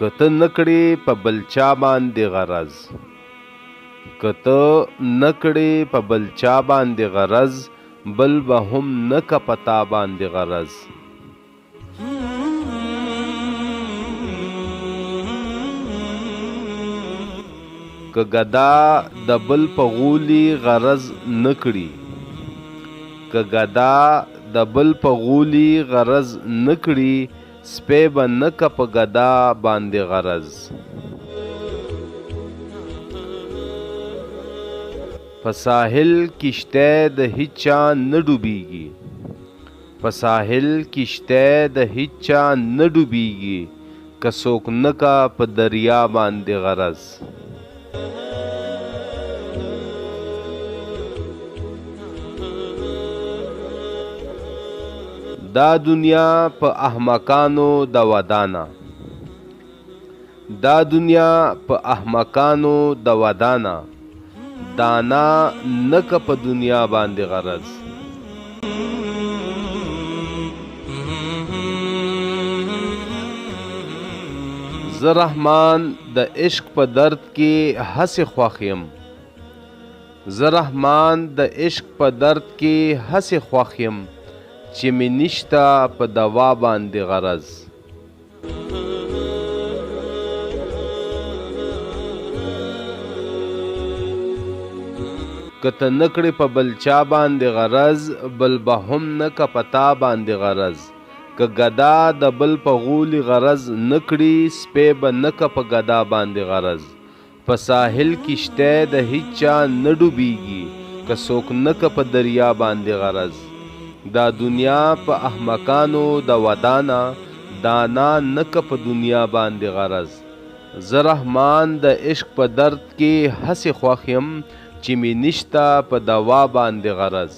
که ته نه کړې په بل چا باندې غرض، که ته نه کړې په بل چا باندې غرض، بل به هم نه که په تا باندې غرض. که ګدا د بل په غولي غرض نه کړي، که ګدا د بل په غولي غرض نه کړي، سپی به نه که په ګدا باندې غرض. په ساحل کشتی د هیچا نه ډوبیږي، په ساحل کشتی د هیچا نه ډوبیږي، که څوک نه که په دریا باندې غرض. دا دنیا په احمقانو د ودانه، دا دنیا په احمقانو د ودانه، دانا نه که په دنیا باندې غرض. زه رحمان د عشق په درد کې هسې خوښ یم، زه رحمان د عشق په درد کې هسې خوښ یم، چې مې نشته په دوا باندې غرض. که ته نه کړې په بل چا باندې غرض، بل به هم نه که په تا باندې غرض. که ګدا د بل په غولي غرض نه کړي، سپی به نه که په ګدا باندې غرض. په ساحل کشتی د هیچا نه ډوبیږي، که څوک نه که په دریا باندې غرض. دا دنیا په احمقانو د ودانه، دانا نه که په دنیا باندې غرض. زه رحمان د عشق په درد کې هسې خوښ یم، چې مې نشته په دوا باندې غرض.